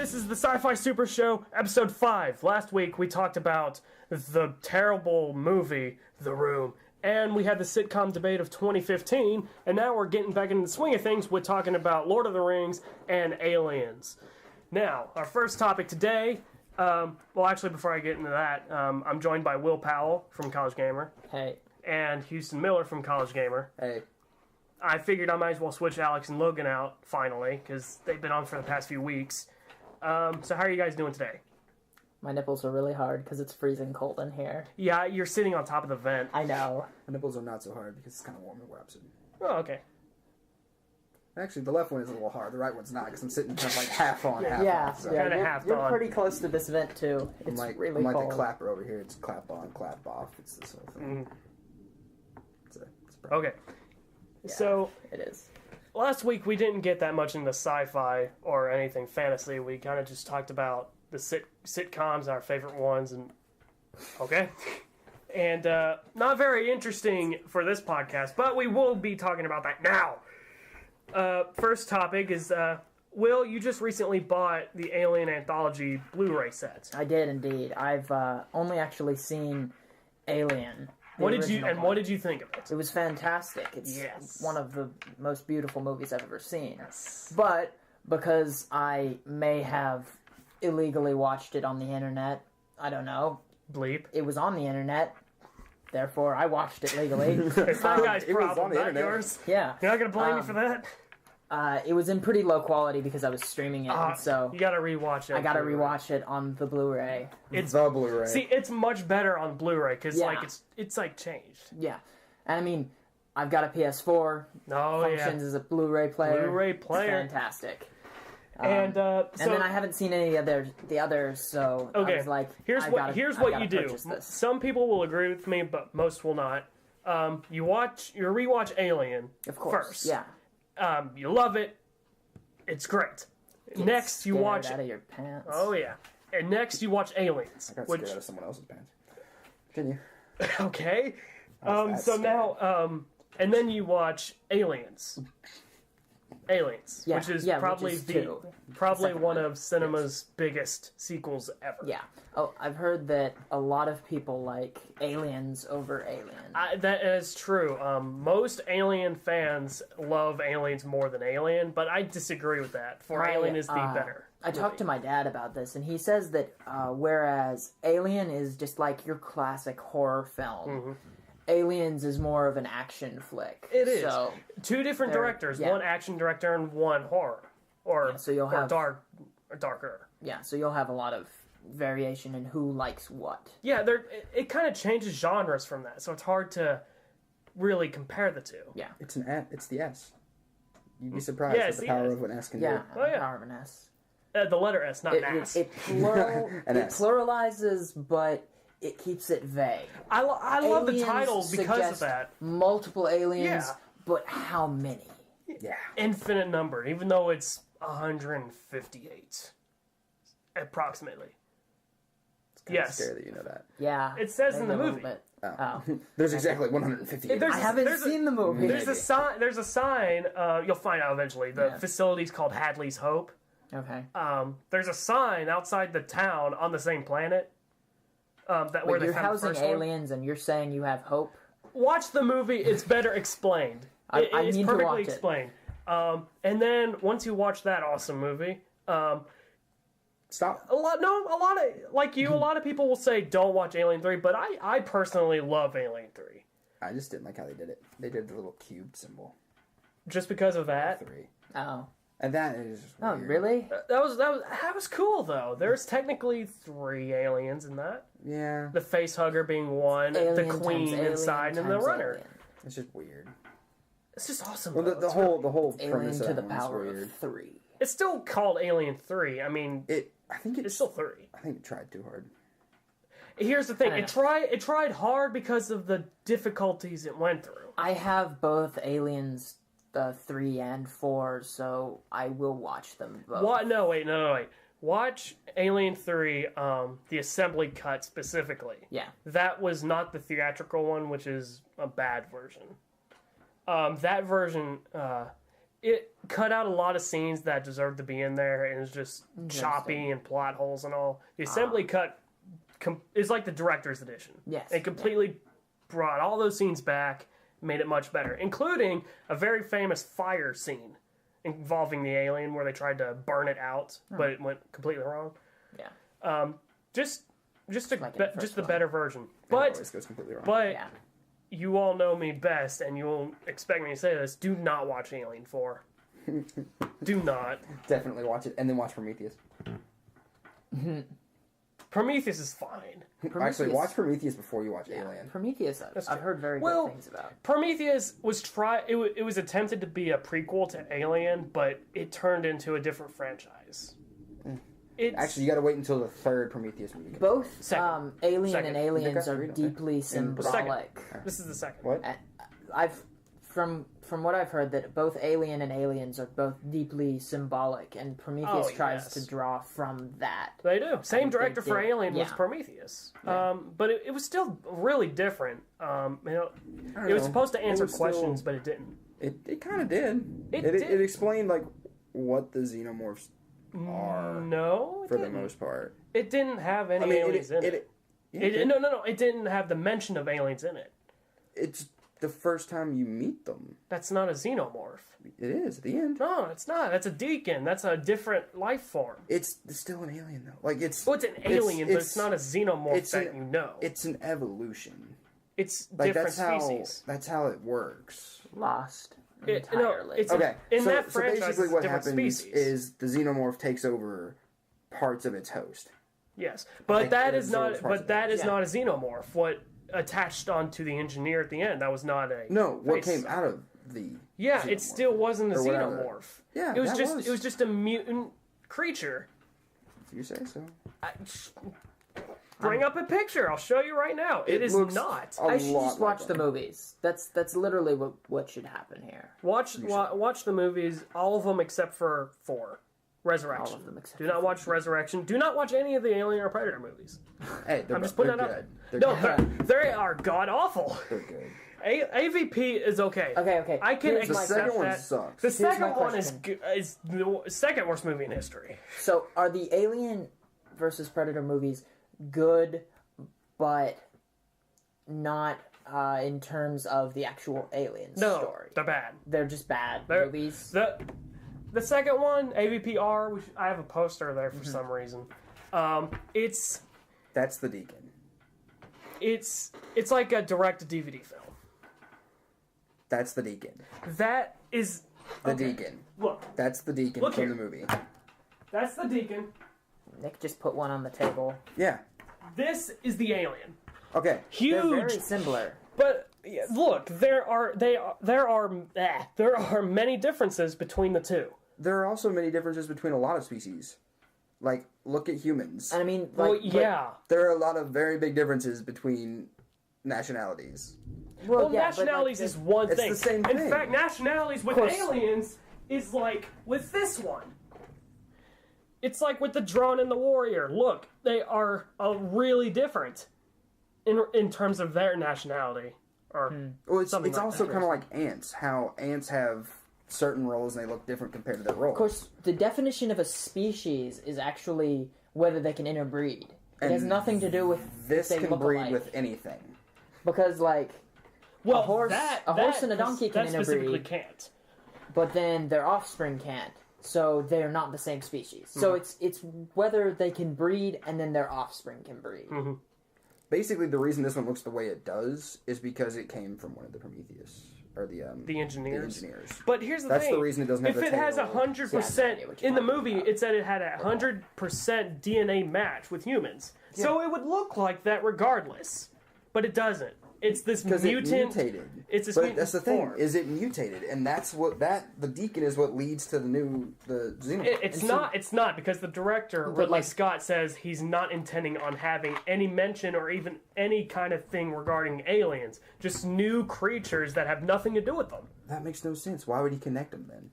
This is the Sci-Fi Super Show, episode 5. Last week we talked about the terrible movie, The Room, and we had the sitcom debate of 2015, and now we're getting back into the swing of things with talking about Lord of the Rings and Aliens. Now, our first topic today, actually before I get into that, I'm joined by Will Powell from College Gamer. Hey. And Houston Miller from College Gamer. Hey. I figured I might as well switch Alex and Logan out, finally, because they've been on for the past few weeks. So how are you guys doing today? My nipples are really hard because it's freezing cold in here. Yeah, you're sitting on top of the vent. I know. My nipples are not so hard because it's kind of warm where I'm sitting. Oh, okay. Actually, the left one is a little hard. The right one's not because I'm sitting kind of like half on, half off. So. Kinda half you're on. pretty close to this vent, too. It's really I'm like cold. the clapper over here. It's clap on, clap off. It's this whole thing. It's a problem. Okay. Yeah, So, it is. last week we didn't get that much into sci-fi or anything fantasy. We kind of just talked about the sitcoms, our favorite ones, and... Okay. And not very interesting for this podcast, but we will be talking about that now. First topic is, Will, you just recently bought the Alien Anthology Blu-ray set. I did indeed. I've only actually seen Alien. What did you think of it? It was fantastic. It's one of the most beautiful movies I've ever seen. Yes. But because I may have illegally watched it on the internet, I don't know. Bleep. It was on the internet, therefore I watched it legally. It's that guy's it was problem, on the not internet. yours. Yeah. You're not going to blame me for that? It was in pretty low quality because I was streaming it, and so You got to rewatch it. I gotta rewatch it on the Blu-ray. It's the Blu-ray. See, it's much better on Blu-ray because it's like changed. Yeah, and I mean, I've got a PS4. Oh Functions as a Blu-ray player. Blu-ray player. It's fantastic. And And then I haven't seen any of the others, so okay. I was like, here's what you do. This. Some people will agree with me, but most will not. You rewatch Alien, Of course, first. yeah. You love it. It's great. Next, you watch. out of your pants. Oh yeah. And next, you watch Aliens. I got scared out of someone else's pants. Continue. Okay. That's So scary. now, and then you watch Aliens. Yeah, which is yeah, probably which is two. probably Second one one. of cinema's biggest sequels ever. Yeah. Oh, I've heard that a lot of people like Aliens over Alien. That is true. Most Alien fans love Aliens more than Alien, but I disagree with that. Alien is the better. I talked to my dad about this, and he says that whereas Alien is just like your classic horror film, Aliens is more of an action flick. It is. So, Two different directors, yeah. one action director and one horror. Or, so you'll or have- darker. yeah, so you'll have a lot of variation in who likes what. Yeah, it kind of changes genres from that, so it's hard to really compare the two. Yeah. It's the S. You'd be surprised at the power of what an S can do. Yeah, Oh, yeah. power of an S. The letter S, not an ass. It An S. pluralizes, but it keeps it vague. I love the Aliens title because of suggest that. Multiple aliens, Yeah. but how many? Yeah. Infinite number, even though it's 158. Approximately. It's kind of Yes. scary that you know that. Yeah. It says in maybe the a little movie. bit. Oh. Oh. There's exactly 158. There's I a- haven't there's a- seen the movie. There's a sign. There's a sign. You'll find out eventually. The Yeah. facility's called Hadley's Hope. Okay. There's a sign outside the town on the same planet. Where Wait, they you're found the housing first one. aliens and you're saying you have hope? Watch the movie. It's better explained. I It's need to perfectly watch it. explained. And then once you watch that awesome movie, Stop. a lot of people will say don't watch Alien 3, but I personally love Alien 3 I just didn't like how they did it. They did the little cubed symbol. just because of that. 3. Oh. And that is just Oh, weird. really? That was cool though. There's technically 3 aliens in that. Yeah. The face hugger being one, Alien the times queen alien inside, and the times runner. alien. It's just weird. It's just awesome. Well, though. the It's whole Alien premise to of the that one is power weird. of 3. It's still called Alien 3. I mean, I think it's still 3. I think it tried too hard. Here's the thing. I It tried hard because of the difficulties it went through. I have both Aliens 3 and 4, so I will watch them both. What? No, wait. Watch Alien 3, the assembly cut specifically. Yeah. That was not the theatrical one, which is a bad version. That version it cut out a lot of scenes that deserved to be in there, and it's just choppy and plot holes and all. The assembly cut is like the director's edition. Yes. It completely brought all those scenes back, made it much better, including a very famous fire scene involving the alien where they tried to burn it out, but it went completely wrong. Yeah. Just like in the first the one. better version. It always goes completely wrong. But Yeah. you all know me best, and you won't expect me to say this. Do not watch Alien 4. Do not. Definitely watch it, and then watch Prometheus. Prometheus is fine. Actually, watch Prometheus before you watch Alien. Prometheus, I've heard very Well, good things about. Prometheus was it was attempted to be a prequel to Alien, but it turned into a different franchise. Actually, you got to wait until the third Prometheus movie comes out. Both Second. Alien Second. and Aliens You are got three, deeply symbolic. This is the second. What? I've from what I've heard that both Alien and Aliens are both deeply symbolic, and Prometheus tries to draw from that. They do. Same director for did. Alien was Yeah. Prometheus. But it was still really different. It was supposed to answer questions, but it didn't. It kind of did. It It did. explained like what the xenomorphs are No, it for the didn't. most part. It didn't have any I mean, aliens in it. No. It didn't have the mention of aliens in it. It's the first time you meet them. That's not a xenomorph. It is at the end. No, it's not. That's a deacon. That's a different life form. It's still an alien though. Like it's. Well, it's an alien, but it's not a xenomorph that you know. It's an evolution. It's Like different that's species. how it works. Lost No, entirely. it's Okay, in so, that so franchise, basically it's what different happens species. is the xenomorph takes over parts of its host. Yes, but that it is not. absorbs parts But of that it. is not a xenomorph. What attached onto the engineer at the end? That was not a. No, what face. came out of the Yeah, xenomorph. it still wasn't a Or whatever. xenomorph. Yeah, it was that just was. it was just a mutant creature. If you say so. Bring up a picture. I'll show you right now. It is looks not. a I should lot just watch like the them. movies. That's literally what should happen here. Watch the movies, all of them except for 4. Resurrection. All of them except Do not watch Resurrection. Do not watch any of the Alien or Predator movies. Hey, I'm just putting that good. up. They're No, good. they are god awful. They're good. AVP is okay. Okay. I can Here's The accept second one that. sucks. The my second one is question. is the second worst movie in history. So are the Alien versus Predator movies good, but not in terms of the actual alien No, story? they're bad. They're just bad They're- movies. The second one, AVPR, I have a poster there for some reason. It's That's the Deacon. it's like a direct DVD film. That's the Deacon. That is The okay. Deacon. Look, That's the Deacon Look from here. the movie. that's the Deacon. Nick just put one on the table. Yeah. This is the alien. Okay. They're Huge, very similar. but yeah, look, there are many differences between the two. There are also many differences between a lot of species. Like, look at humans. And I mean, like, Well, but- yeah. There are a lot of very big differences between nationalities. Well, yeah, but, like, nationalities is one it's thing. the same In thing. fact, nationalities with course. aliens is like with this one. It's like with the drone and the warrior. Look, they are really different in terms of their nationality. Or Well, it's Something like also that. kind of like ants. How ants have certain roles and they look different compared to their roles. Of course, the definition of a species is actually whether they can interbreed. It has And nothing to do with this if they can look breed alike. with anything. Because, like, well, a horse and a donkey can that specifically interbreed. can't. but then their offspring can't. So they're not the same species. So it's whether they can breed and then their offspring can breed. Basically, the reason this one looks the way it does is because it came from one of the Prometheus or the engineers. But here's the that's thing. the reason it doesn't have If the it has tail. 100% Yeah, I know what you're in the talking movie, about. it said it had 100% DNA match with humans, so it would look like that regardless. But it doesn't. It's this Because mutant. it mutated. It's this but mutant that's the thing, form. is it mutated, and that's what the Deacon is what leads to the xenomorph. It's not because the director Ridley like- Scott says he's not intending on having any mention or even any kind of thing regarding aliens. Just new creatures that have nothing to do with them. That makes no sense. Why would he connect them then?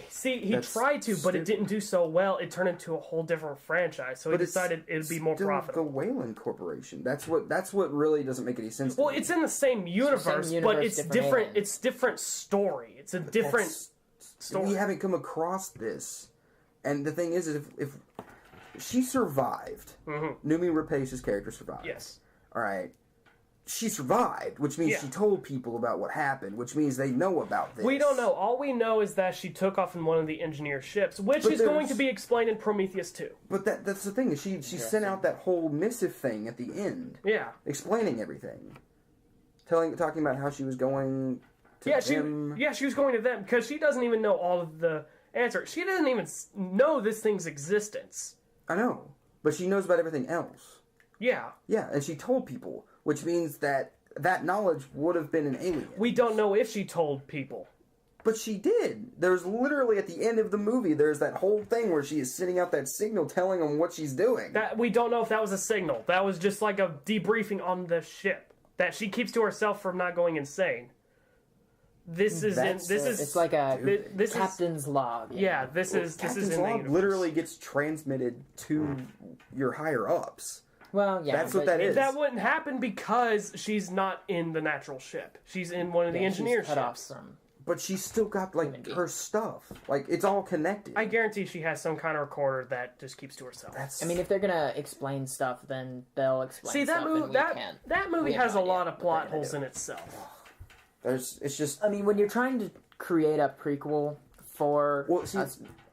See, he That's tried to, but it stupid. didn't do so well. It turned into a whole different franchise, so he decided it would be more still profitable. the Wayland Corporation. That's what really doesn't make any sense. Well, to me. it's in the same universe, but universe, it's different different. aliens. It's different story. It's a different. story. We haven't come across this. And the thing is if she survived, Noomi Rapace's character survived. Yes. All right. She survived, which means she told people about what happened, which means they know about this. We don't know. All we know is that she took off in one of the engineer ships, which is going to be explained in Prometheus 2. But that's the thing. She sent out that whole missive thing at the end. Yeah. Explaining everything. Talking about how she was going to them. She was going to them, because she doesn't even know all of the answers. She doesn't even know this thing's existence. I know. But she knows about everything else. Yeah. Yeah, and she told people, which means that knowledge would have been an alien. We don't know if she told people. But she did. There's literally, at the end of the movie, there's that whole thing where she is sending out that signal telling them what she's doing. We don't know if that was a signal. That was just like a debriefing on the ship that she keeps to herself from not going insane. It's like a captain's log. Yeah, this is Captain's in the log universe. literally gets transmitted to your higher ups. Well, yeah. That's what that is. That wouldn't happen because she's not in the natural ship. She's in one of the engineer ships. But she's still got, like, her stuff. Like, it's all connected. I guarantee she has some kind of recorder that just keeps to herself. I mean, if they're gonna explain stuff, then they'll explain stuff. That movie has a lot of plot holes in itself. It's just... I mean, when you're trying to create a prequel for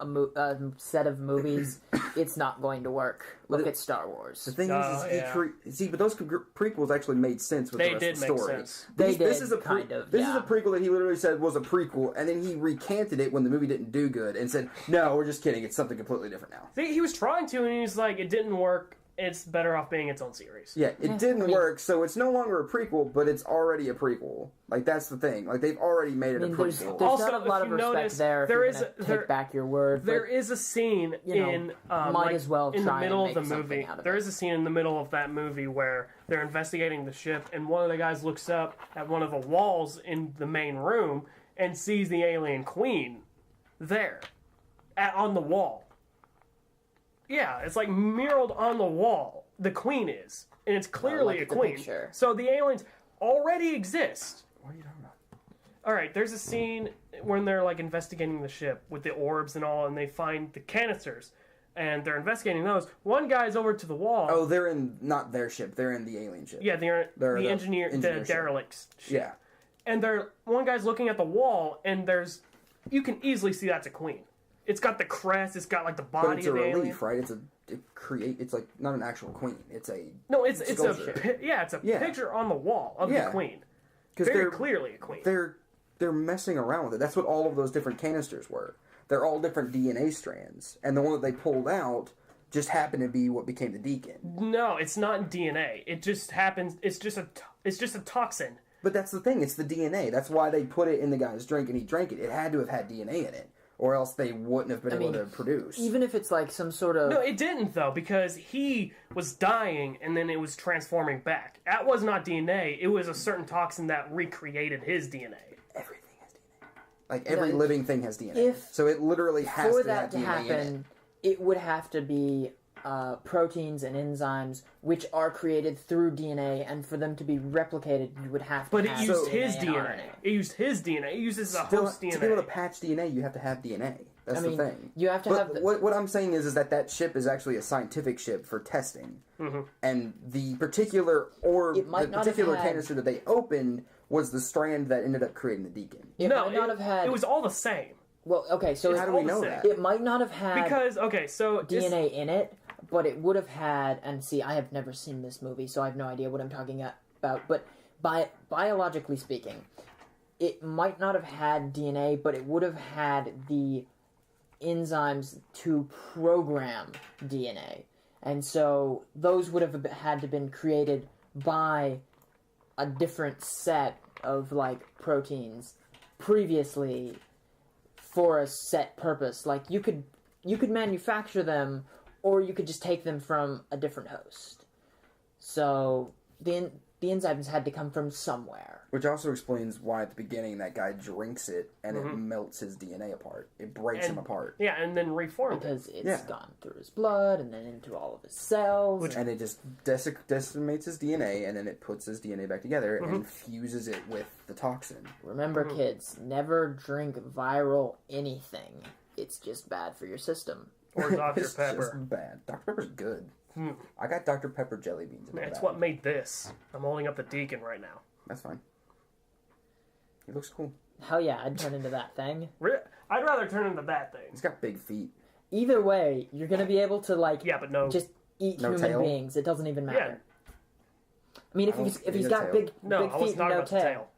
a set of movies, it's not going to work. Look at Star Wars. The thing is but those prequels actually made sense with the rest of the story. Sense. This is a prequel that he literally said was a prequel, and then he recanted it when the movie didn't do good, and said, "No, we're just kidding. It's something completely different now." See, he was trying to, and he's like, "It didn't work. It's better off being its own series." Yeah, it didn't work, so it's no longer a prequel, but it's already a prequel. Like, that's the thing. Like, they've already made it a prequel. There's also, not a lot of respect there. Take back your word. There is a scene in the middle of the movie. There is a scene in the middle of that movie where they're investigating the ship, and one of the guys looks up at one of the walls in the main room and sees the alien queen there on the wall. Yeah, it's like muraled on the wall. The queen is. And it's clearly a queen. So the aliens already exist. What are you talking about? Alright, there's a scene when they're like investigating the ship with the orbs and all, and they find the canisters. And they're investigating those. One guy's over to the wall. Oh, they're in, not their ship, they're in the alien ship. Yeah, they're the engineer the derelict's ship. Yeah. And one guy's looking at the wall, and you can easily see that's a queen. It's got the crest. It's got like the body of the alien. It's a relief, right? It's like not an actual queen. It's a it's a picture on the wall of the queen. Because they're clearly a queen. They're messing around with it. That's what all of those different canisters were. They're all different DNA strands, and the one that they pulled out just happened to be what became the Deacon. No, it's not DNA. It just happens. It's just a toxin. But that's the thing. It's the DNA. That's why they put it in the guy's drink, and he drank it. It had to have had DNA in it. Or else they wouldn't have been able to produce. Even if it's like some sort of... No, it didn't, though, because he was dying and then it was transforming back. That was not DNA. It was a certain toxin that recreated his DNA. Everything has DNA. Like, every living thing has DNA. So it literally has to have DNA to happen, it would have to be proteins and enzymes which are created through DNA, and for them to be replicated, you would have to But it used his DNA. It used his DNA. It uses a host DNA. To be able to patch DNA, you have to have DNA. That's the thing. You have to have... What I'm saying is that ship is actually a scientific ship for testing. Mm-hmm. And the particular canister that they opened was the strand that ended up creating the Deacon. It was all the same. Well, okay, so... How do we know that? It might not have had DNA in it, but it would have had... And see, I have never seen this movie, so I have no idea what I'm talking about. But biologically speaking, it might not have had DNA, but it would have had the enzymes to program DNA. And so those would have had to been created by a different set of, like, proteins previously for a set purpose. Like, you could manufacture them, or you could just take them from a different host. So the enzymes had to come from somewhere. Which also explains why at the beginning that guy drinks it and it melts his DNA apart. It breaks him apart. Yeah, and then reformed because it's gone through his blood and then into all of his cells. And it just decimates his DNA, and then it puts his DNA back together and fuses it with the toxin. Remember, kids, never drink viral anything. It's just bad for your system. Or Dr. It's Pepper. just bad. Dr. Pepper's good. I got Dr. Pepper jelly beans in my That's bag. what made this. I'm holding up the Deacon right now. That's fine. He looks cool. Hell yeah, I'd turn into that thing. I'd rather turn into that thing. He's got big feet. Either way, you're gonna be able to but no. just eat No human tail? beings. It doesn't even matter. I mean, if he's a got tail. big No, big I was feet and talking no about the tail.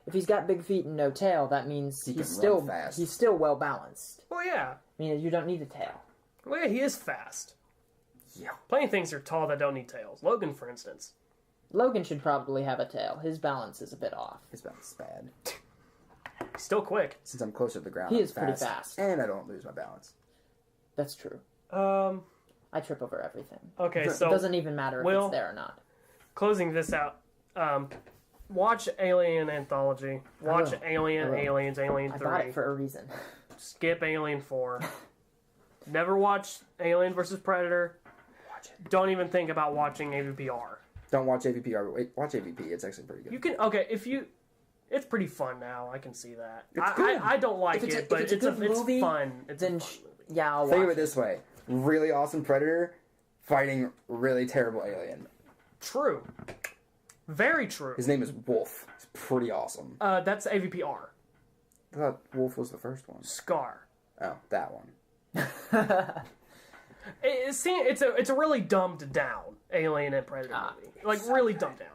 if he's got big feet and no tail, that means He he's can still run fast. he's still well balanced. Well, yeah. I mean, you don't need a tail. Well, yeah, he is fast. Yeah. Plenty of things are tall that don't need tails. Logan, for instance. Logan should probably have a tail. His balance is a bit off. His balance is bad. He's still quick. Since I'm closer to the ground, He I'm is pretty fast. And I don't lose my balance. That's true. I trip over everything. Okay, It so doesn't even matter if Will- it's there or not. closing this out. Watch Alien Anthology. Watch will. Alien, I will. Aliens, Alien I 3. bought it for a reason. Skip Alien 4. Never watch Alien vs. Predator. Watch it. Don't even think about watching AVPR. Don't watch AVPR. Wait, watch AVP. It's actually pretty good. You can, it's pretty fun now. I can see that. It's good. I don't like If it's a- it, but if it's a good movie, fun. It's a Then fun movie. yeah, I'll Think of watch it this way. Really awesome Predator fighting really terrible alien. True. Very true. His name is Wolf. It's pretty awesome. That's AVPR. I thought Wolf was the first one. Scar. Oh, that one. It's a really dumbed down Alien and Predator movie. Like, really dumbed down.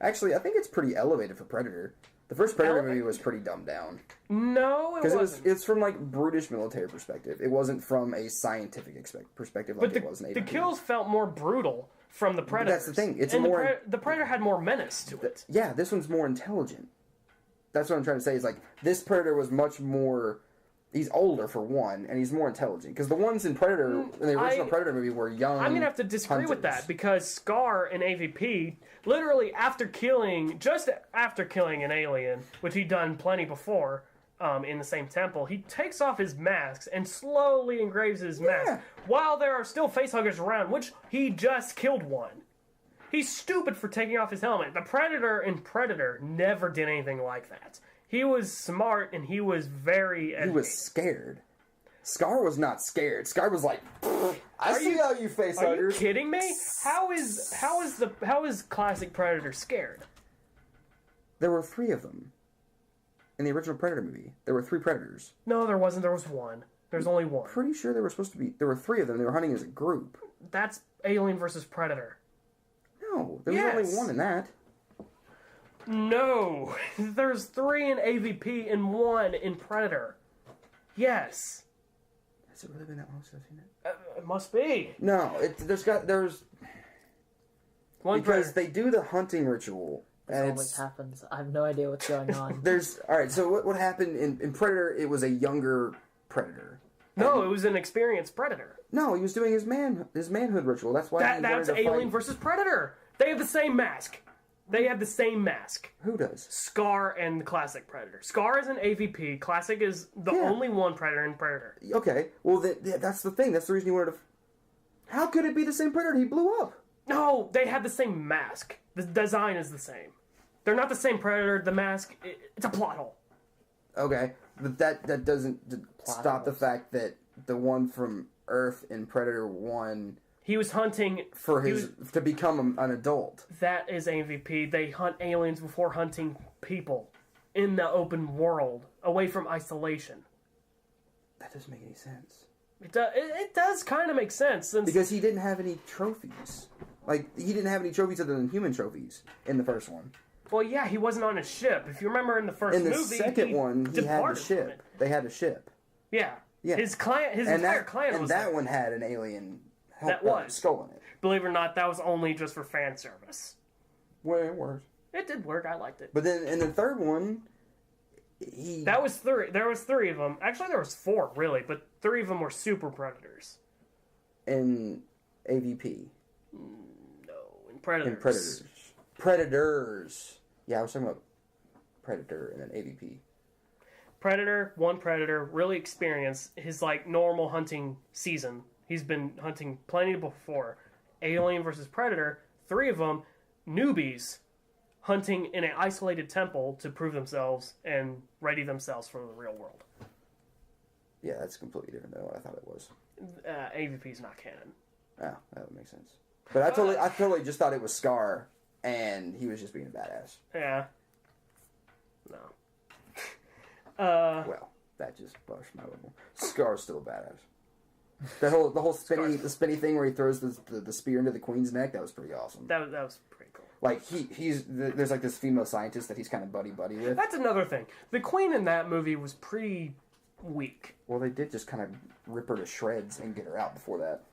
Actually, I think it's pretty elevated for Predator. The first Predator movie was pretty dumbed down. No, it Because wasn't. it's from, like, brutish military perspective. It wasn't from a scientific perspective like But it was in the AVP. kills felt more brutal from the Predator. That's the thing. It's and more... the Predator had more menace to it. Yeah, this one's more intelligent. That's what I'm trying to say. Is like this Predator was much more. He's older for one, and he's more intelligent. Because the ones in Predator, in the original Predator movie, were young. I'm gonna have to disagree with that because Scar in AVP, literally just after killing an alien, which he'd done plenty before, in the same temple, he takes off his masks and slowly engraves his mask while there are still facehuggers around, which he just killed one. He's stupid for taking off his helmet. The Predator in Predator never did anything like that. He was smart and he was very... He was scared. Scar was not scared. Scar was like, I see how you face Are you huggers. kidding me? How is classic Predator scared? There were 3 of them. In the original Predator movie, there were 3 Predators. No, there wasn't. There was one. There's only one. Pretty sure there were 3 of them. They were hunting as a group. That's Alien versus Predator. No, there was only one in that. No, there's 3 in AVP and 1 in Predator. Yes. Has it really been that long since I've seen it? It must be. No, there's One because Predator. they do the hunting ritual. This And always happens. I have no idea what's going on. Alright, so what happened in Predator, it was a younger Predator. No, it was an experienced Predator. No, he was doing his manhood ritual. That's why he wanted That's to Alien fight. versus Predator. They have the same mask. They have the same mask. Who does? Scar and the classic Predator. Scar is an AVP. Classic is the only one Predator in Predator. Okay, well that's the thing. That's the reason he wanted to. How could it be the same Predator? He blew up. No, they have the same mask. The design is the same. They're not the same Predator. The mask, it's a plot hole. Okay, but that doesn't stop the fact that the one from Earth in Predator 1 He was hunting to become an adult. That is AVP. They hunt aliens before hunting people in the open world, away from isolation. That doesn't make any sense. It does kind of make sense since Because he didn't have any trophies. Like, he didn't have any trophies other than human trophies in the first one. well, yeah, he wasn't on a ship. If you remember in the first In the movie, second one, he had a departed from ship. it. They had a ship. Yeah. Yeah. His entire clan and was that there. one had an alien skull in it. Believe it or not, that was only just for fan service. Well, it worked. It did work. I liked it. But then in the third one, That was 3. There was 3 of them. Actually, there was 4 really, but 3 of them were super predators. in AVP. No, in Predators. In Predators. Predators. Yeah, I was talking about Predator and then AVP. Predator, really experienced. His, like, normal hunting season. He's been hunting plenty before. Alien versus Predator, 3 of them, newbies, hunting in an isolated temple to prove themselves and ready themselves for the real world. Yeah, that's completely different than what I thought it was. AVP's not canon. Oh, that would make sense. But I totally just thought it was Scar, and he was just being a badass. Yeah. No. Well, that just pushed my level. Scar's still a badass. The whole spinny thing where he throws the spear into the queen's neck, that was pretty awesome. That was pretty cool. Like there's like this female scientist that he's kind of buddy with. That's another thing. The queen in that movie was pretty weak. Well, they did just kind of rip her to shreds and get her out before that.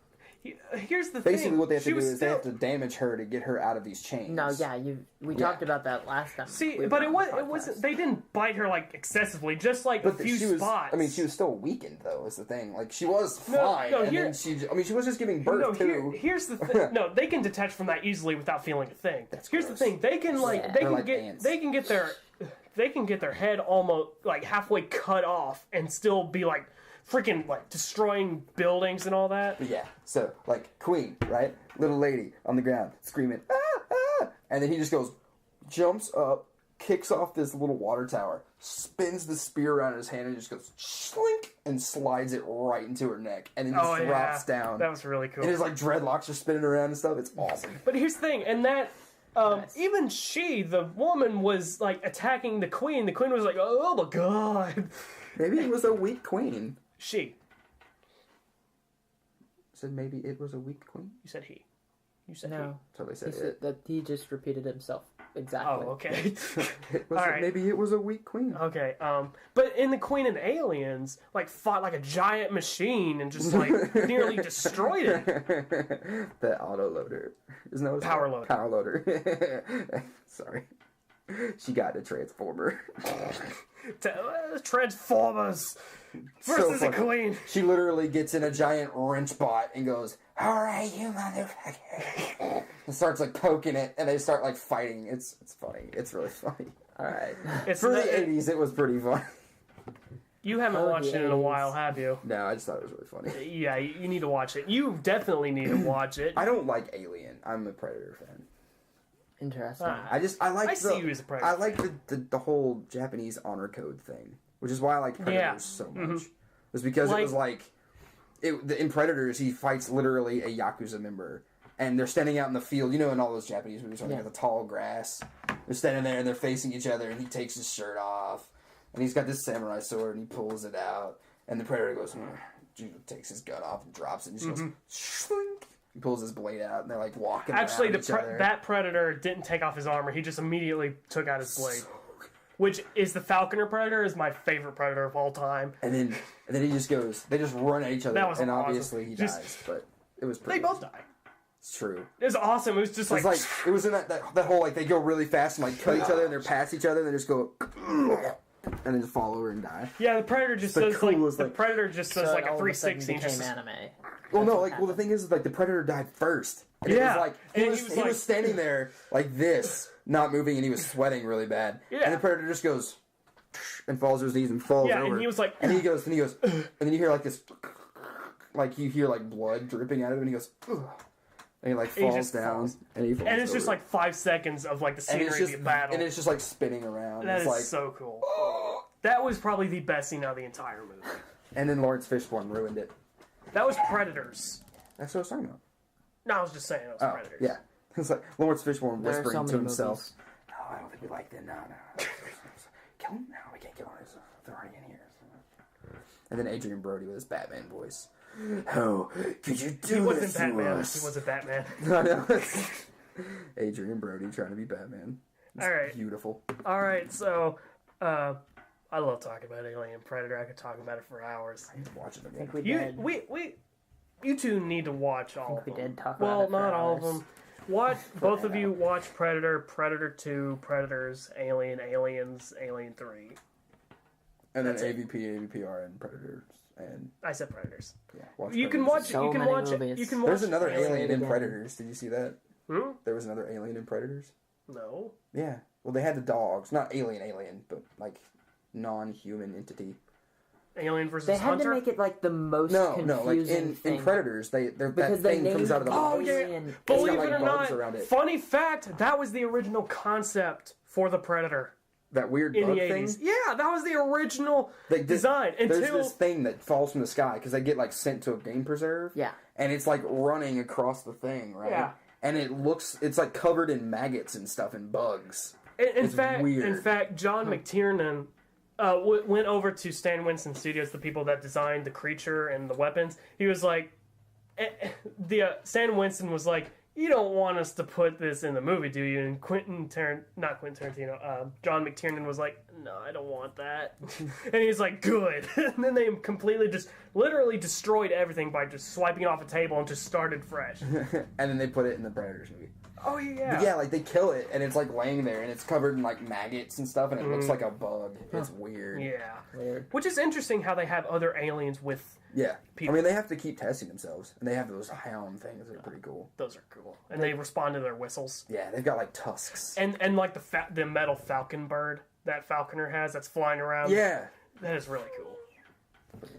Here's the thing. Basically, what they have to do is they have to damage her to get her out of these chains. No, yeah, we talked about that last time. See, but it wasn't. They didn't bite her like excessively, just like a few spots. I mean, she was still weakened though. Is the thing. Like she was fine, then she was just giving birth too. Here's the thing. No, they can detach from that easily without feeling a thing. Here's the thing. They can they can get their head almost like halfway cut off and still be like freaking like destroying buildings and all that. But yeah, so like Queen, right? Little lady on the ground screaming, ah, ah! And then he just jumps up, kicks off this little water tower, spins the spear around his hand, and just goes slink and slides it right into her neck, and then just drops down. That was really cool. And his like dreadlocks are spinning around and stuff. It's awesome. But here's the thing, and that. Even the woman was like attacking the queen. The queen was like, "Oh my god!" Maybe it was a weak queen. She said maybe it was a weak queen. You said he. You said no. So they said it. That he just repeated himself exactly. Oh, okay. Maybe it was a weak queen. Okay. But in the Queen and Aliens, like fought like a giant machine and just like nearly destroyed it. The autoloader. Isn't that what Power loader. Power loader. Sorry. She got a transformer. Transformers versus the Queen. She literally gets in a giant wrench bot and goes, "Alright, you motherfucker," and starts like poking it, and they start like fighting. It's funny. It's really funny. Alright. For the 80s, it was pretty fun. You haven't watched it in a while, have you? No, I just thought it was really funny. Yeah, you need to watch it. You definitely need to watch it. I don't like Alien. I'm a Predator fan. Interesting. I see you as a Predator. I like the whole Japanese honor code thing, which is why I like Predators so much. Mm-hmm. It was because it was like in Predators he fights literally a Yakuza member, and they're standing out in the field. You know, in all those Japanese movies, where they got the tall grass, they're standing there and they're facing each other, and he takes his shirt off, and he's got this samurai sword, and he pulls it out, and the Predator goes, takes his gun off and drops it, and just goes, shrink. He pulls his blade out, and they're like walking. Actually, around each other. That Predator didn't take off his armor. He just immediately took out his blade. Which is the Falconer Predator is my favorite Predator of all time. And then he just goes. They just run at each other, and awesome. Obviously he dies. But it was pretty. They both die. It's true. It was awesome. It was just like it was in that whole like they go really fast and like cut each other and they're past each other and they just go and then just fall over and die. Yeah, the Predator just does like the Predator just does like a 360 and just anime. Well, no, like the thing is like the Predator died first. And it was like he was standing there like this, not moving, and he was sweating really bad. Yeah. And the Predator just goes and falls to his knees and falls over. And he was like, and he goes, and then you hear like this, like you hear like blood dripping out of him, and he goes, ugh. And he like falls down, and he falls and it's over. just like 5 seconds of like the scenery of the battle, and it's just like spinning around. That it's is like, so cool. That was probably the best scene out of the entire movie. And then Lawrence Fishburne ruined it. That was Predators. That's what I was talking about. No, I was just saying it was Predators. Yeah. It's like Lawrence Fishburne whispering to himself. Movies. No, I don't think we like that. No. Kill him? No, we can't kill him. They're already in here. And then Adrian Brody with his Batman voice. Oh, could you do this to us? He wasn't Batman. No, no. Adrian Brody trying to be Batman. It's all right. Beautiful. All right, so I love talking about Alien Predator. I could talk about it for hours. I need to watch it again. I think we did. You two need to watch all of them. We did talk about it for not all hours. of them. Both of you watch Predator, Predator 2, Predators, Alien, Aliens, Alien 3. And then AVP, AVPR, and Predators. And I said Predators. Yeah, watch you Predators. can watch. Movies. You can watch. There's another Alien in again. Predators. Did you see that? Hmm? There was another Alien in Predators. No. Yeah. Well, they had the dogs. Not alien, but, like, non-human entity. Alien versus They had Hunter? to make it like the most confusing like in Predators, that thing comes out of the Oh, box. yeah. It's Believe got, it like, or bugs not, around it. funny fact, that was the original concept for the Predator That weird in bug the thing. 80s. Yeah, that was the original design. There's Until this thing that falls from the sky because they get like sent to a game preserve. Yeah. And it's like running across the thing, right? Yeah. And it's like covered in maggots and stuff and bugs. In weird. fact, John McTiernan went over to Stan Winston Studios, the people that designed the creature and the weapons. He was like, Stan Winston was like, "You don't want us to put this in the movie, do you?" And John McTiernan was like, "No, I don't want that." And he's like, "Good." And then they completely literally destroyed everything by just swiping it off a table and just started fresh. And then they put it in the Predators movie. Oh yeah. But yeah, like they kill it and it's like laying there and it's covered in like maggots and stuff and it looks like a bug. It's weird. Yeah. Weird. Which is interesting how they have other aliens with Yeah. people. I mean, they have to keep testing themselves and they have those hound things that are pretty cool. Those are cool. And they respond to their whistles. Yeah, they've got like tusks. And like the metal falcon bird that Falconer has that's flying around. Yeah. That is really cool.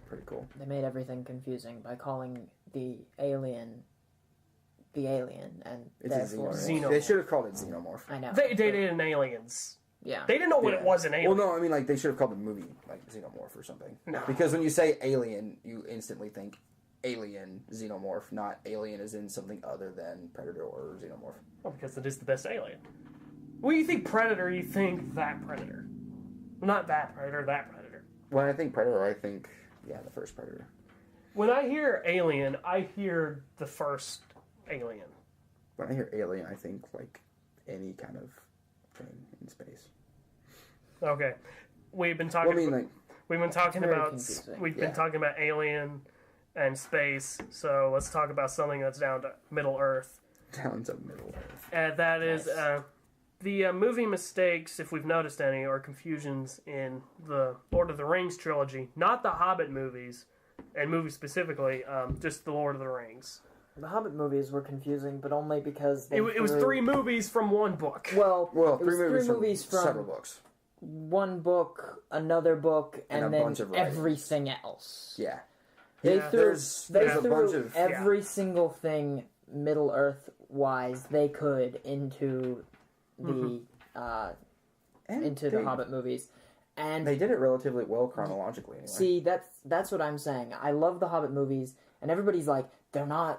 Pretty cool. They made everything confusing by calling the alien, and It's therefore... a Xenomorph. They should have called it Xenomorph. I know. They didn't aliens. Yeah. They didn't know what it was an alien. Well, no, I mean, like, they should have called the movie, like, Xenomorph or something. No. Because when you say alien, you instantly think alien Xenomorph, not alien as in something other than Predator or Xenomorph. Well, because it is the best alien. When you think Predator, you think that Predator. Not that Predator, that Predator. When I think Predator, I think, the first Predator. When I hear alien, I hear the first alien. When I hear alien, I think, like, any kind of thing in space. Okay. We've been talking Very about confusing. we've been talking about alien and space, so let's talk about something that's down to Middle Earth. Down to Middle Earth. And that is the movie mistakes, if we've noticed any, or confusions in the Lord of the Rings trilogy. Not the Hobbit movies, and movies specifically, just the Lord of the Rings. The Hobbit movies were confusing, but only because they It was 3 movies from 1 book. Well, Well, it was 3 three movies from several books. 1 book, another book, And a and then bunch of writings. everything else. Yeah. They Yeah. threw, There's a bunch of... every single thing Middle Earth wise they could into the Hobbit movies. And They did it relatively well chronologically, anyway. see, that's what I'm saying. I love the Hobbit movies, and everybody's like,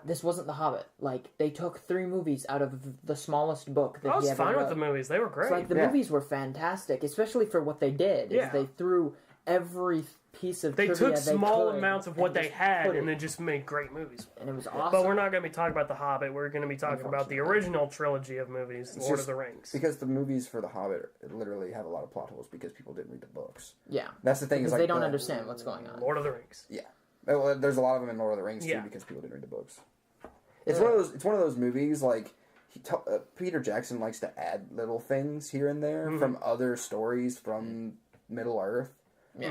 this wasn't the Hobbit. Like, they took 3 movies out of the smallest book that I was he ever fine wrote. with the movies. They were great. It's like the movies were fantastic, especially for what they did. Yeah. Is they threw every piece of They trivia took small could amounts of what and they just had put and it- then just made great movies. and it was awesome. But we're not going to be talking about The Hobbit. We're going to be talking about the original trilogy of movies, Lord of the Rings. Because the movies for The Hobbit literally have a lot of plot holes because people didn't read the books. Yeah, That's the thing. because is like they don't understand what's going on. Lord of the Rings. Yeah. Well, there's a lot of them in Lord of the Rings, too, Yeah. because people didn't read the books. It's one of those movies, like, Peter Jackson likes to add little things here and there from other stories from Middle Earth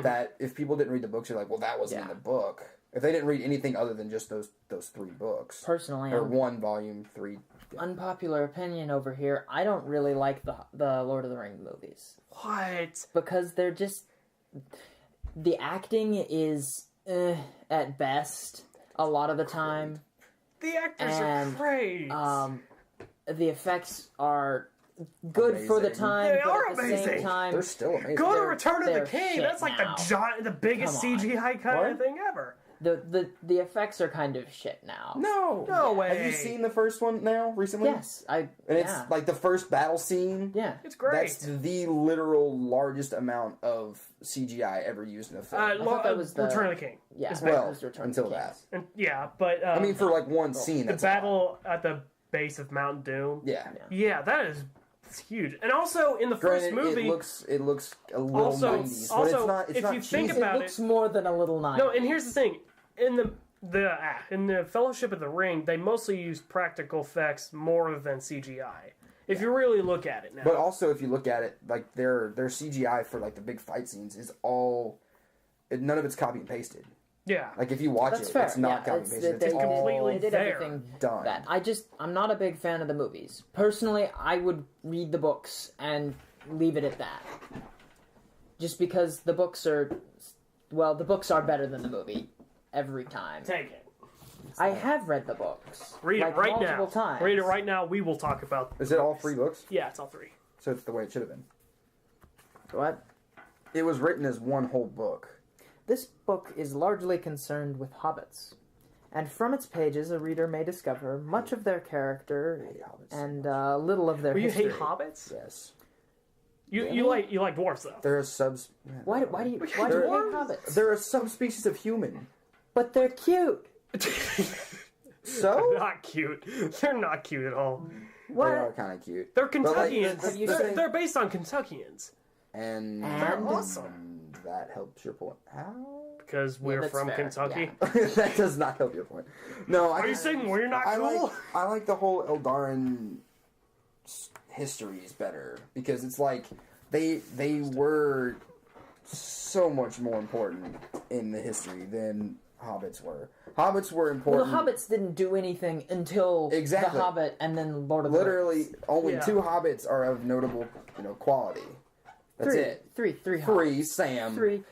that if people didn't read the books, you're like, well, that wasn't in the book. If they didn't read anything other than just those 3 books. Personally, Or 1 volume, 3. unpopular opinion over here. I don't really like the Lord of the Rings movies What? because they're just the acting is at best a lot of the time. The actors And, are great. The effects are good for the Amazing. time, They but are at the amazing. same time, They're still amazing. Go to they're- Return of the they're King. shit That's like now. the biggest Come on. CGI kind What? of thing ever. the effects are kind of shit now. No. No way. Have you seen the first one now, recently? Yes, And it's like the first battle scene. yeah. It's great. That's the literal largest amount of CGI ever used in a film. thought that was the- Return of the King. Yeah, It's well, was Return of until the that. Kings. And, yeah, but I mean, for like one scene, the that's a lot. battle at the base of Mount Doom. Yeah. Yeah, that is it's huge. And also in the first Granted, movie, it looks a little Also- 90s, but also, it's not. It's if not you think cheesy. about It looks more than a little nice. no. And here's the thing: in the Fellowship of the Ring, they mostly use practical effects more than CGI. If you really look at it now, But also, if you look at it, like their CGI for like the big fight scenes is all. None of it's copy and pasted. Yeah. Like, if you watch That's it, fair. it's not Yeah, copy paste. It's completely they did there. everything done. that. I'm not a big fan of the movies. Personally, I would read the books and leave it at that. Just because the books are better than the movie every time. Take it. I have read the books. Read it right now. multiple times. Read it right now. We will talk about. Is it all 3 books? Yeah, it's all 3. So it's the way it should have been. What? It was written as one whole book. This book is largely concerned with hobbits, and from its pages a reader may discover much of their character I hate hobbits. and little of their Well, you history. hate hobbits? Yes. You like dwarves though. They're a subs... Why do you hate hobbits? They're a subspecies of human. But they're cute. So? They're not cute. They're not cute at all. What? They are kind of cute. They're like, Kentuckians. have you they're, seen- they're based on Kentuckians And... And? awesome. That helps your point. How? because we're that's from fair, Kentucky. yeah. That does not help your point. No, Are you saying we're not cool? I like the whole Eldarin histories better because it's like they were so much more important in the history than hobbits were. Hobbits were Well, important. the hobbits didn't do anything until Exactly. the Hobbit and then Lord of the Literally, Rings. only Yeah. 2 hobbits are of notable, quality. That's it. Three 3, Sam. 3.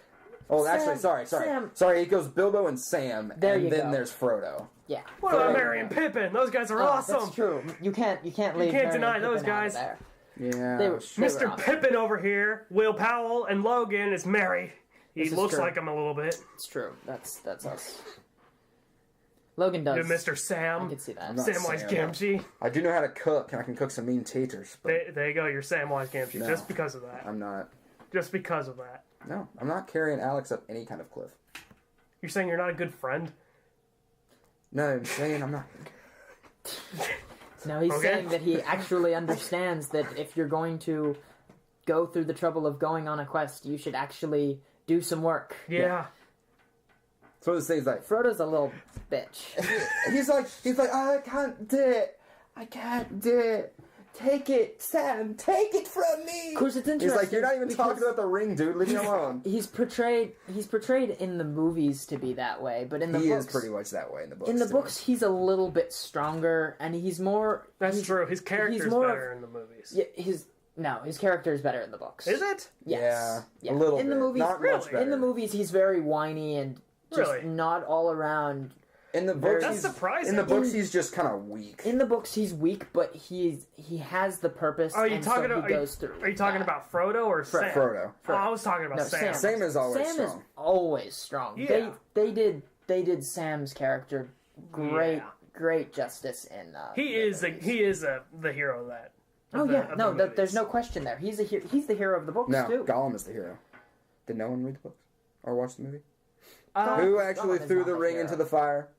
Oh, Sam, actually, sorry. Sam. Sorry, it goes Bilbo and Sam, There and you then go. there's Frodo. Yeah. What about Frodo. Merry and Pippin? Those guys are Oh, awesome. That's true. You can't leave. can't Merry deny and those Pippin out guys. of there. Yeah. They were Mr. awesome. Pippin over here, Will Powell, and Logan is Merry. He This is looks true. like him a little bit. It's true. That's us. Logan does. Good Mr. Sam. I can see that. not Samwise Sam. Gamgee. I do know how to cook, and I can cook some mean taters, but There you go, you're Samwise Gamgee. No. Just because of that. I'm not. Just because of that. No, I'm not carrying Alex up any kind of cliff. You're saying you're not a good friend? No, I'm saying I'm not. No, he's Okay. saying that he actually understands that if you're going to go through the trouble of going on a quest, you should actually do some work. Yeah. It's one of those things like Frodo's a little bitch. he's like I can't do it. I can't do it. Take it, Sam. Take it from me. Of course, it's interesting. He's like, you're not even talking because about the ring, dude. Leave me alone. He's portrayed in the movies to be that way, but in the He books, is pretty much that way in the books. in the too. books, he's a little bit stronger, and he's more. That's he's- true. His character's more better of- in the movies. Yeah, his character is better in the books. Is it? Yes. Yeah, a little in bit. the movies. Not Really? much better. In the movies, he's very whiny and just Really? not all around. In the books, That's he's- surprising. In the books, he's just kind of weak. In the books, he's weak, but he has the purpose. Are you and talking so about? he goes through. Are you talking that. about Frodo or Sam? Frodo. Oh, I was talking about No, Sam. Sam is always Sam strong. is always strong. Yeah. They did Sam's character great Yeah. justice in. He the is movies. the hero of that. Oh of the- yeah, of no, the there's no movies. question there. He's the hero of the books No, too. Gollum is the hero. Did no one read the books or watch the movie? Uh, Who actually Gollum is threw not the the ring hero. into the fire?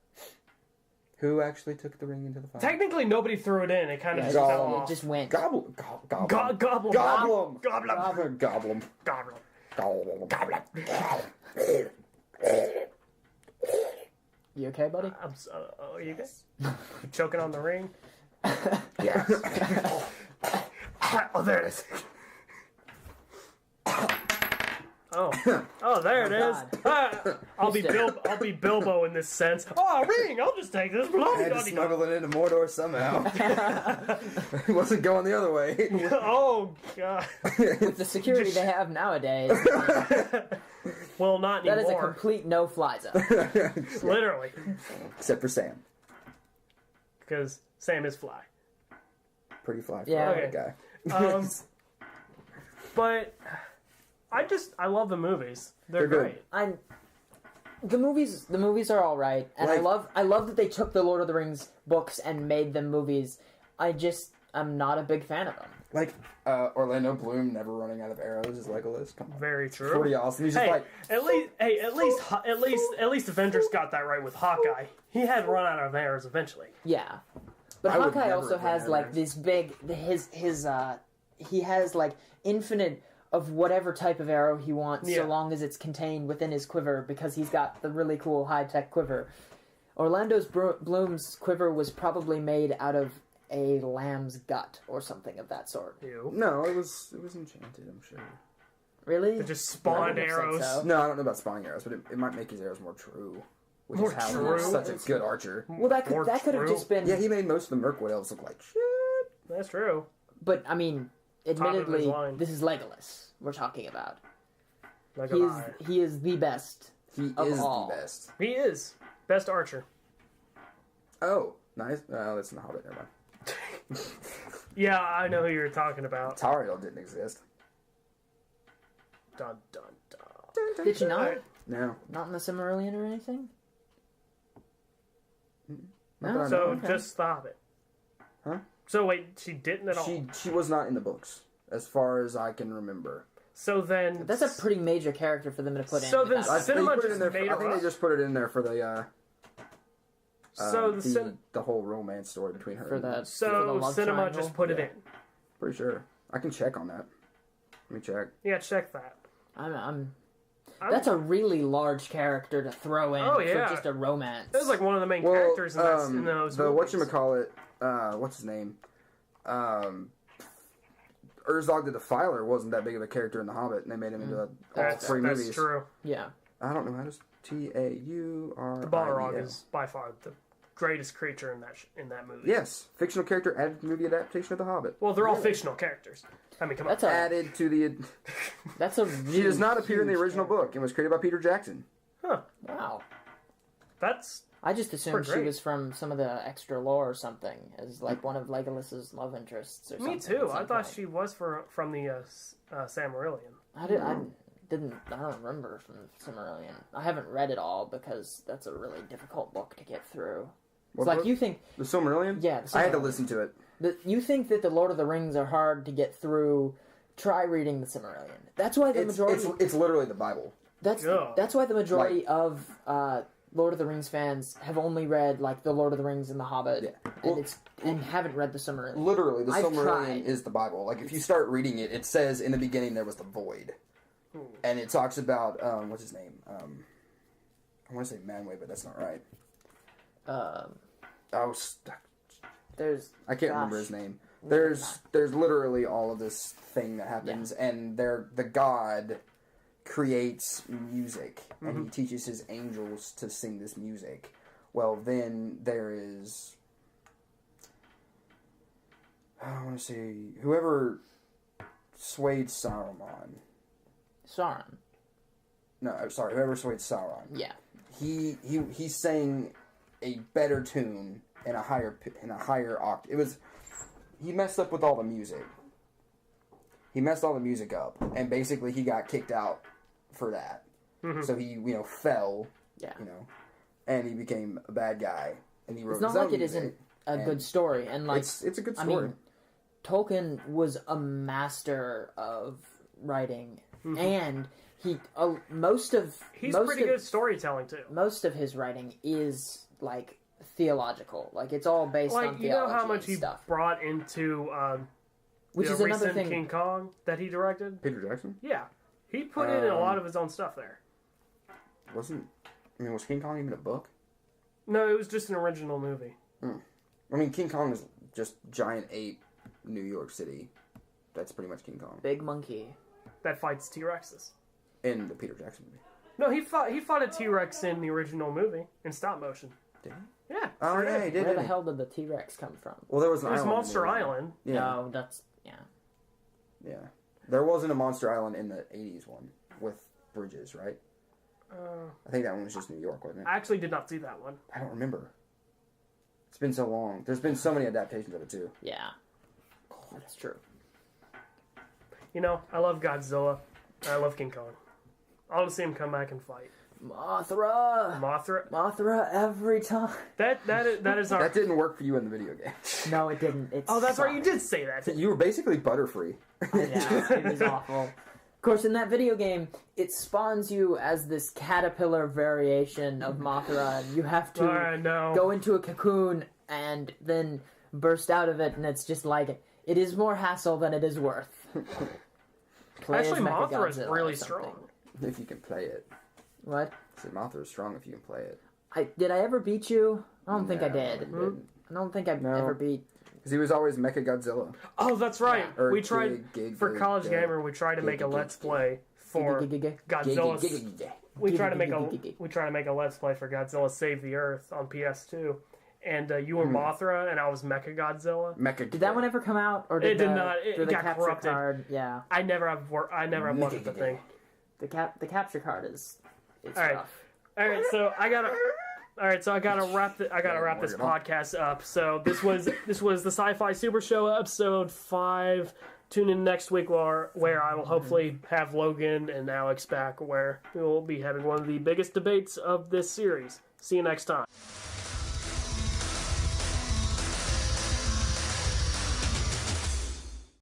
Who actually took the ring into the fire? Technically, nobody threw it in. It kind of Yeah, just Gollum. fell it off. just went. Goblin. Goblin. Goblin. Goblin. Goblin. Goblin. Goblin. Goblin. You okay, buddy? Are you guys choking on the ring? Yeah. Oh, there it is. Oh, there it is. I'll be Bilbo in this sense. Oh, a ring! I'll just take this. I had to smuggle it into Mordor somehow. It wasn't going the other way. Oh God. With the security they have nowadays, Well, not that is a anymore. complete no-fly zone. Literally, Except for Sam. because Sam is fly. Pretty fly for Yeah. that guy. Um, But I love the movies. They're They're good. great. The movies are all right, and Like- I love that they took the Lord of the Rings books and made them movies. I'm not a big fan of them. Like Orlando Bloom never running out of arrows as Legolas. Come on. Very true. Pretty awesome. He's just Hey, like, at least Avengers got that right with Hawkeye. He had run out of arrows eventually. Yeah, but I would Hawkeye never also have has been like arrows. this big he has like infinite of whatever type of arrow he wants, Yeah. so long as it's contained within his quiver, because he's got the really cool high-tech quiver. Orlando's Bloom's quiver was probably made out of a lamb's gut or something of that sort. Ew. no, it was enchanted, I'm sure. Really? That just spawned I wouldn't have said arrows. so. No, I don't know about spawning arrows, but it might make his arrows more true. Which More is how true? he's such a good archer. Well, that More could have true. just been. Yeah, he made most of the Mirkwood elves look like shit. That's true. But I mean, of his admittedly, line. this is Legolas we're talking about. Like He is the best. He Of is all. the best. He is best archer. Oh, nice. Oh, that's in the Hobbit. Never mind. Yeah, I know who you're talking about. Tauriel didn't exist. Dun dun dun. Did she not? Alright. No. Not in the Silmarillion or anything? Not that I know So of. just the Hobbit. Huh? So wait, she didn't at all. She was not in the books, as far as I can remember. So then That's a pretty major character for them to put in. So then without- Cinema They put it just in there made I her think up? they just put it in there for the so the whole romance story between her. for and the him. for the so love cinema triangle. just put it Yeah. in. Pretty sure. I can check on that. Let me check. Yeah, check that. I'm That's a really large character to throw in Oh, yeah. for just a romance. It was like one of the main Well, characters in, in those the movies. whatchamacallit, what's his name? Urzog the Defiler wasn't that big of a character in The Hobbit, and they made him into all That's three movies. true. Yeah. I don't know how to Taurog. The Balrog is by far the greatest creature in that movie. Yes, fictional character added to the movie adaptation of The Hobbit. Well, they're all fictional characters. I mean, come on. That's a Added to the. that's a really She does not appear in the huge original character. book and was created by Peter Jackson. Huh. Wow. That's I just assumed she great. was from some of the extra lore or something, as like one of Legolas's love interests or something. me too. at I some thought point. she was from the Silmarillion. I don't remember from Silmarillion. I haven't read it all because that's a really difficult book to get through. What It's like book? you think, The Silmarillion? yeah, the I had to Silmarillion. listen to it. You think that the Lord of the Rings are hard to get through. Try reading the Silmarillion. That's why the majority. It's literally the Bible. That's Yeah. that's why the majority of Lord of the Rings fans have only read like the Lord of the Rings and the Hobbit, Yeah. Well, and haven't read the Silmarillion. Literally, the I've Silmarillion tried. is the Bible. Like, if you start reading it, it says in the beginning there was the void. And it talks about, what's his name? I want to say Manwë, but that's not right. There's I can't remember his name. There's literally all of this thing that happens, and the god creates music, and he teaches his angels to sing this music. Well, then there is, I want to say, whoever swayed Saruman. Sauron. No, sorry, whoever swayed Sauron. Yeah. He sang a better tune in a higher octave. He messed up with all the music. He messed all the music up, and basically he got kicked out for that. So he, fell. Yeah. And he became a bad guy, and he wrote. It's not his own like it music, isn't a and good story, and like it's a good I story. mean, Tolkien was a master of writing, and he most of He's most pretty of, good at storytelling too. Most of his writing is like theological, like it's all based on Like, theology you know how much and he stuff, brought into which the is another recent thing. King Kong that he directed? Peter Jackson Yeah. He put in a lot of his own stuff there. was King Kong even a book? No, it was just an original movie. I mean, King Kong is just giant ape, New York City. That's pretty much King Kong Big monkey. That fights T-Rexes. in the Peter Jackson movie. No, he fought a T-Rex in the original movie in stop motion. Did he? Yeah. Oh sure yeah, did. he did. Where the didn't he? hell did the T-Rex come from? Well, there was an It was island in Monster there. Island. Yeah, No, that's yeah. There wasn't a Monster Island in the '80s one with bridges, right? I think that one was just New York, wasn't it? I actually did not see that one. I don't remember. It's been so long. There's been so many adaptations of it too. yeah. That's true. I love Godzilla. I love King Kong. I want to see him come back and fight. Mothra. Mothra. Every time. That is our. That didn't work for you in the video game. No, it didn't. Oh, that's right. You did say that. You were basically Butterfree. Yeah, it was awful. Of course, in that video game, it spawns you as this caterpillar variation of Mothra, and you have to no. go into a cocoon and then burst out of it, and it's just like it is more hassle than it is worth. Play as Actually, Mothra is Mechagodzilla really or something. strong. If you can play it. What? I said Mothra is strong if you can play it. Did I ever beat you? I don't think I No, did. you didn't. I don't think I've No. ever beat. Because he was always Mechagodzilla. Oh, that's right. Or We tried for College Gamer. We tried to make a Let's Play for Godzilla. We try to make a Let's Play for Godzilla Save the Earth on PS2. And you were Mothra, and I was Mechagodzilla. Did that one ever come out, or did it did not? It got corrupted. Card, yeah, I never have worked with the thing. The capture card is it's all right. rough. All right, so I gotta wrap this podcast up. So this was the Sci-Fi Super Show episode 5. Tune in next week where I will hopefully have Logan and Alex back, where we will be having one of the biggest debates of this series. See you next time.